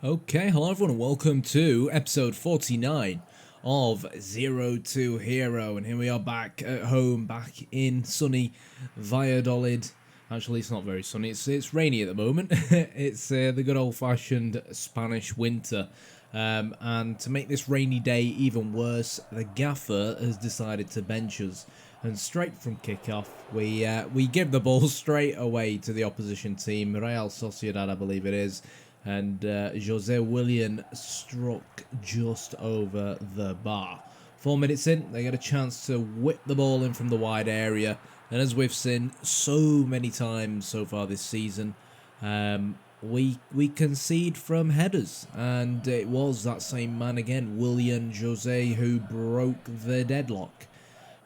Okay, hello everyone and welcome to episode 49 of Zero to Hero, and here we are back at home, back in sunny Valladolid. Actually, it's not very sunny, it's rainy at the moment. It's the good old-fashioned Spanish winter, and to make this rainy day even worse, the gaffer has decided to bench us. And straight from kickoff, we give the ball straight away to the opposition team, Real Sociedad, I believe it is. And Jose Willian struck just over the bar. 4 minutes in, they get a chance to whip the ball in from the wide area. And as we've seen so many times so far this season, we concede from headers. And it was that same man again, Willian Jose, who broke the deadlock.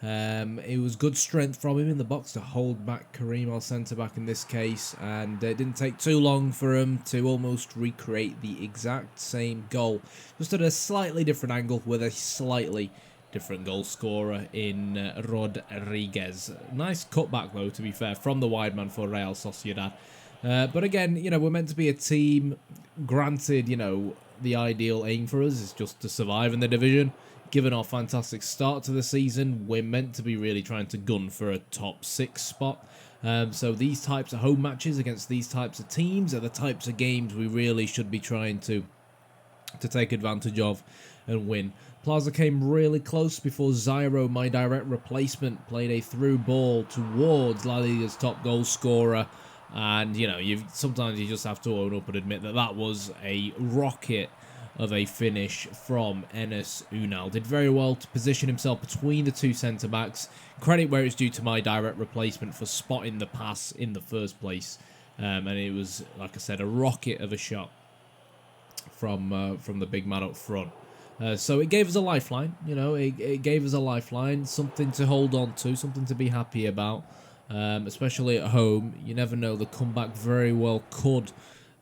It was good strength from him in the box to hold back Karim, our centre-back in this case, and it didn't take too long for him to almost recreate the exact same goal, just at a slightly different angle with a slightly different goal scorer in Rodriguez. Nice cutback though, to be fair, from the wide man for Real Sociedad. But again, you know, we're meant to be a team. Granted, you know, the ideal aim for us is just to survive in the division. Given our fantastic start to the season, we're meant to be really trying to gun for a top 6 spot. So these types of home matches against these types of teams are the types of games we really should be trying to take advantage of and win. Plaza came really close before Zyro, my direct replacement, played a through ball towards La Liga's top goal scorer. And, you know, sometimes you just have to own up and admit that that was a rocket of a finish from Enes Unal. Did very well to position himself between the two centre-backs. Credit where it's due to my direct replacement for spotting the pass in the first place. And it was, like I said, a rocket of a shot from the big man up front. So it gave us a lifeline, you know, it gave us a lifeline, something to hold on to, something to be happy about, especially at home. You never know, the comeback very well could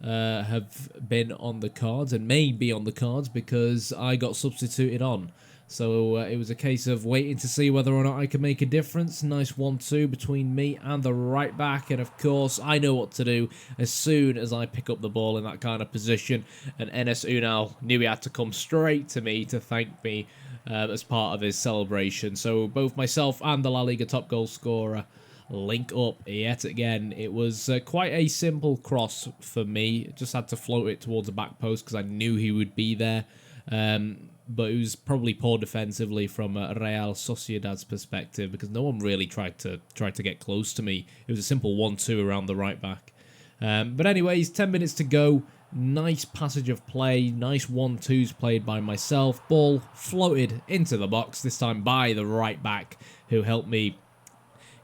have been on the cards and may be on the cards because I got substituted on. So it was a case of waiting to see whether or not I could make a difference. Nice 1-2 between me and the right back, and of course I know what to do as soon as I pick up the ball in that kind of position, and Enes Unal knew he had to come straight to me to thank me as part of his celebration. So both myself and the La Liga top goal scorer link up yet again. It was quite a simple cross for me. Just had to float it towards the back post because I knew he would be there. But it was probably poor defensively from Real Sociedad's perspective because no one really tried to get close to me. It was a simple 1-2 around the right back. But anyways, 10 minutes to go. Nice passage of play. Nice 1-2s played by myself. Ball floated into the box, this time by the right back, who helped me,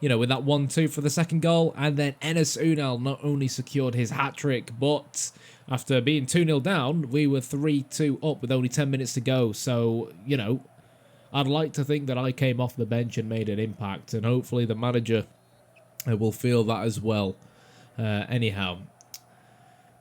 you know, with that 1-2 for the second goal. And then Enes Unal not only secured his hat-trick, but after being 2-0 down, we were 3-2 up with only 10 minutes to go. So, you know, I'd like to think that I came off the bench and made an impact, and hopefully the manager will feel that as well. Anyhow,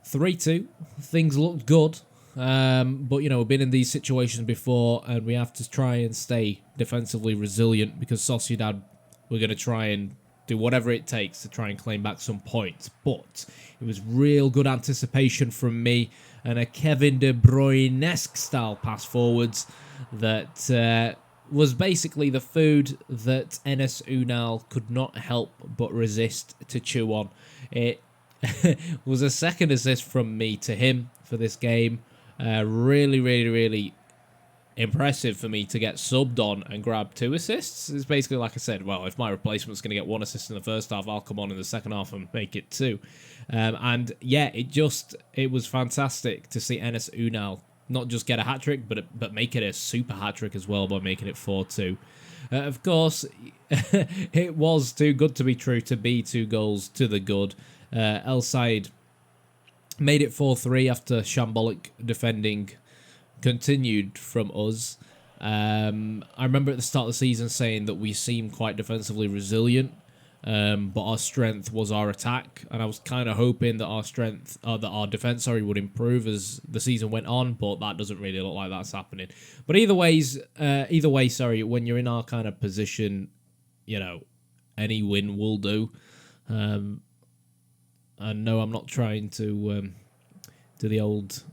3-2, things looked good. But, you know, we've been in these situations before, and we have to try and stay defensively resilient because Sociedad, we're going to try and do whatever it takes to try and claim back some points. But it was real good anticipation from me and a Kevin De Bruyne-esque style pass forwards that was basically the food that Enes Unal could not help but resist to chew on. It was a second assist from me to him for this game. Really impressive for me to get subbed on and grab 2 assists. It's basically like I said, well, if my replacement's going to get 1 assist in the first half, I'll come on in the second half and make it 2. And yeah, it was fantastic to see Enes Unal not just get a hat-trick, but make it a super hat-trick as well by making it 4-2. Of course, it was too good to be true to be 2 goals to the good. El Said made it 4-3 after shambolic defending continued from us. I remember at the start of the season saying that we seemed quite defensively resilient, but our strength was our attack, and I was kind of hoping that our defense, would improve as the season went on, but that doesn't really look like that's happening. But either way, when you're in our kind of position, you know, any win will do. And no, I'm not trying to do the old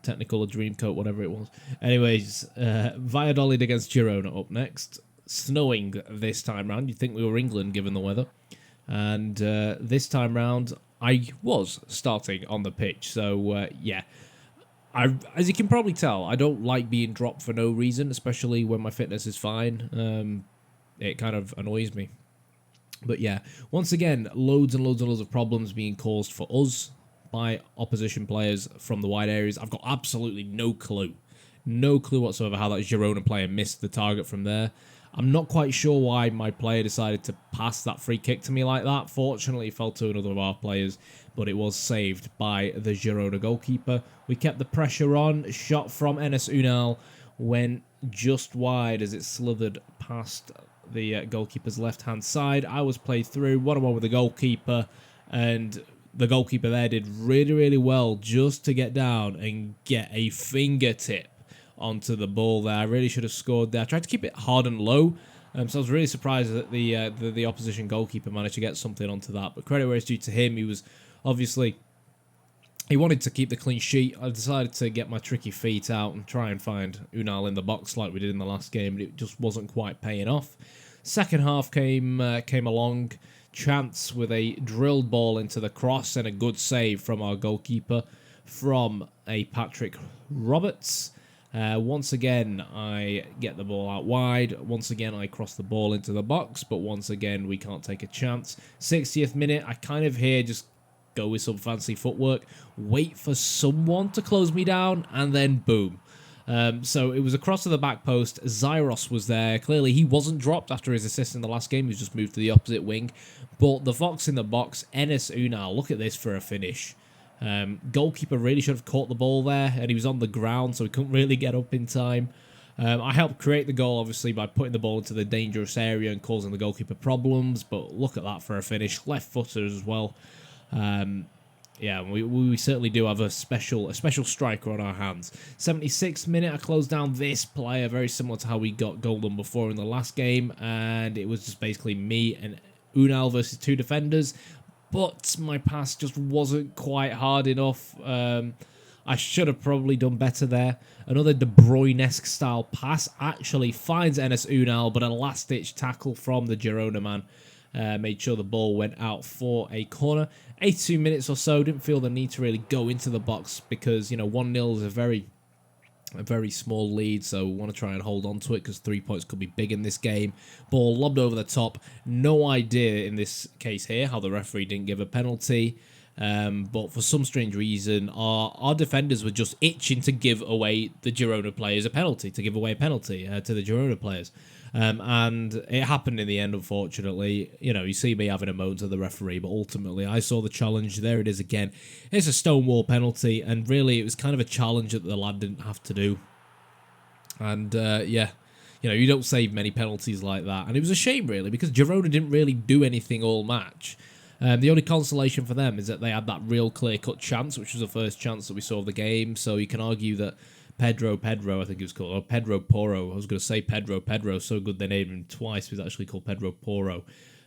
Technical or Dreamcoat, whatever it was. Anyways, Valladolid against Girona up next. Snowing this time round. You'd think we were England given the weather. And this time round, I was starting on the pitch. So, yeah. As you can probably tell, I don't like being dropped for no reason, especially when my fitness is fine. It kind of annoys me. But yeah, once again, loads and loads and loads of problems being caused for us by opposition players from the wide areas. I've got absolutely no clue. No clue whatsoever how that Girona player missed the target from there. I'm not quite sure why my player decided to pass that free kick to me like that. Fortunately, it fell to another of our players, but it was saved by the Girona goalkeeper. We kept the pressure on. Shot from Enes Unal went just wide as it slithered past the goalkeeper's left-hand side. I was played through one-on-one with the goalkeeper, and the goalkeeper there did really, really well just to get down and get a fingertip onto the ball there. I really should have scored there. I tried to keep it hard and low, so I was really surprised that the opposition goalkeeper managed to get something onto that. But credit where it's due to him. He was obviously, he wanted to keep the clean sheet. I decided to get my tricky feet out and try and find Unal in the box like we did in the last game, but it just wasn't quite paying off. Second half came along. Chance with a drilled ball into the cross and a good save from our goalkeeper from a Patrick Roberts. Once again, I get the ball out wide. Once again, I cross the ball into the box, but once again, we can't take a chance. 60th minute, I kind of here just go with some fancy footwork, wait for someone to close me down, and then boom. So it was across to the back post. Zyros was there. Clearly, he wasn't dropped after his assist in the last game. He was just moved to the opposite wing. But the Fox in the box, Enes Unal, look at this for a finish. Goalkeeper really should have caught the ball there, and he was on the ground, so he couldn't really get up in time. I helped create the goal, obviously, by putting the ball into the dangerous area and causing the goalkeeper problems, but look at that for a finish. Left-footed as well. Yeah, we certainly do have a special striker on our hands. 76th minute, I closed down this player, very similar to how we got goal number 4 in the last game, and it was just basically me and Unal versus 2 defenders. But my pass just wasn't quite hard enough. I should have probably done better there. Another De Bruyne-esque style pass actually finds Enes Unal, but a last-ditch tackle from the Girona man made sure the ball went out for a corner. 82 minutes or so, didn't feel the need to really go into the box because, you know, 1-0 is a very small lead, so we want to try and hold on to it because 3 points could be big in this game. Ball lobbed over the top. No idea in this case here how the referee didn't give a penalty, but for some strange reason, our defenders were just itching to give away the Girona players a penalty, to the Girona players. And it happened in the end, unfortunately. You know, you see me having a moan to the referee, but ultimately I saw the challenge. There it is again. It's a stonewall penalty, and really it was kind of a challenge that the lad didn't have to do. And, yeah, you know, you don't save many penalties like that. And it was a shame, really, because Girona didn't really do anything all match. The only consolation for them is that they had that real clear-cut chance, which was the first chance that we saw of the game. So you can argue that Pedro, I think it was called, or Pedro Porro. I was going to say Pedro, so good they named him twice. He was actually called Pedro Porro.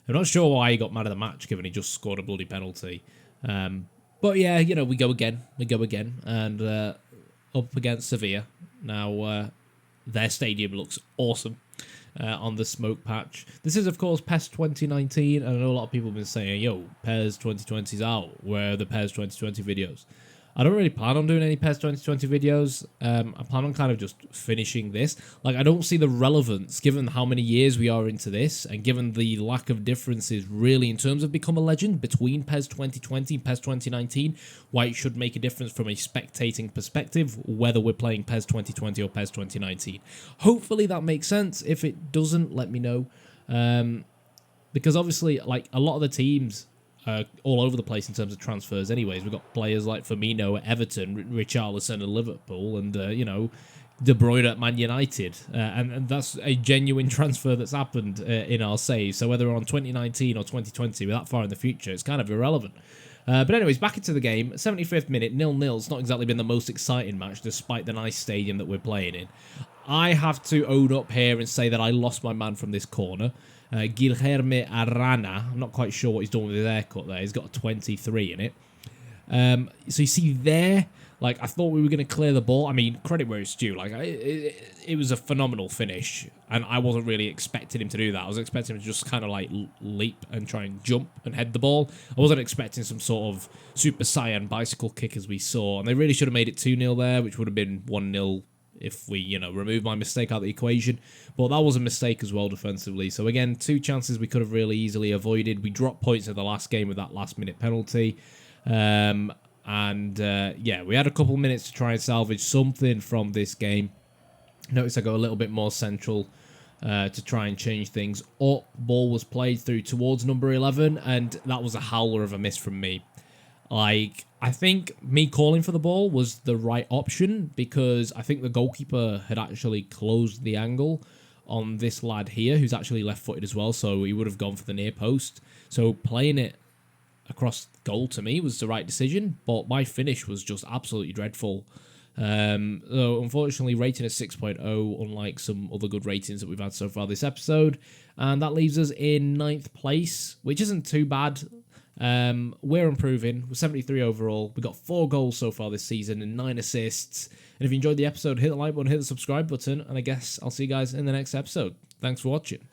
I'm not sure why he got man of the match, given he just scored a bloody penalty. But yeah, you know, we go again, and up against Sevilla. Now, their stadium looks awesome on the smoke patch. This is, of course, PES 2019, and I know a lot of people have been saying, yo, PES 2020's out. Where are the PES 2020 videos? I don't really plan on doing any PES 2020 videos. I plan on kind of just finishing this. Like, I don't see the relevance, given how many years we are into this, and given the lack of differences, really, in terms of Become a Legend, between PES 2020 and PES 2019, why it should make a difference from a spectating perspective, whether we're playing PES 2020 or PES 2019. Hopefully that makes sense. If it doesn't, let me know. Because obviously, like, a lot of the teams all over the place in terms of transfers anyways. We've got players like Firmino at Everton, Richarlison at Liverpool, and, you know, De Bruyne at Man United. And that's a genuine transfer that's happened in our save. So whether we're on 2019 or 2020, we're that far in the future, it's kind of irrelevant. But anyways, back into the game. 75th minute, 0-0. It's not exactly been the most exciting match, despite the nice stadium that we're playing in. I have to own up here and say that I lost my man from this corner. Guilherme Arana. I'm not quite sure what he's done with his haircut there. He's got a 23 in it. So you see there, Like, I thought we were going to clear the ball. I mean, credit where it's due. Like, it was a phenomenal finish, and I wasn't really expecting him to do that. I was expecting him to just kind of, like, leap and try and jump and head the ball. I wasn't expecting some sort of Super Saiyan bicycle kick as we saw, and they really should have made it 2-0 there, which would have been 1-0 if we, remove my mistake out of the equation. But that was a mistake as well defensively. So, again, 2 chances we could have really easily avoided. We dropped points in the last game with that last-minute penalty. Yeah, we had a couple minutes to try and salvage something from this game. Notice I go a little bit more central to try and change things up. Ball was played through towards number 11, and that was a howler of a miss from me. Like, I think me calling for the ball was the right option because I think the goalkeeper had actually closed the angle on this lad here, who's actually left-footed as well, so he would have gone for the near post. So playing it across goal to me was the right decision, but my finish was just absolutely dreadful. So unfortunately, rating a 6.0, unlike some other good ratings that we've had so far this episode, and that leaves us in 9th place, which isn't too bad. We're improving. We're 73 overall. We got 4 goals so far this season and 9 assists. And if you enjoyed the episode, hit the like button, hit the subscribe button, and I guess I'll see you guys in the next episode. Thanks for watching.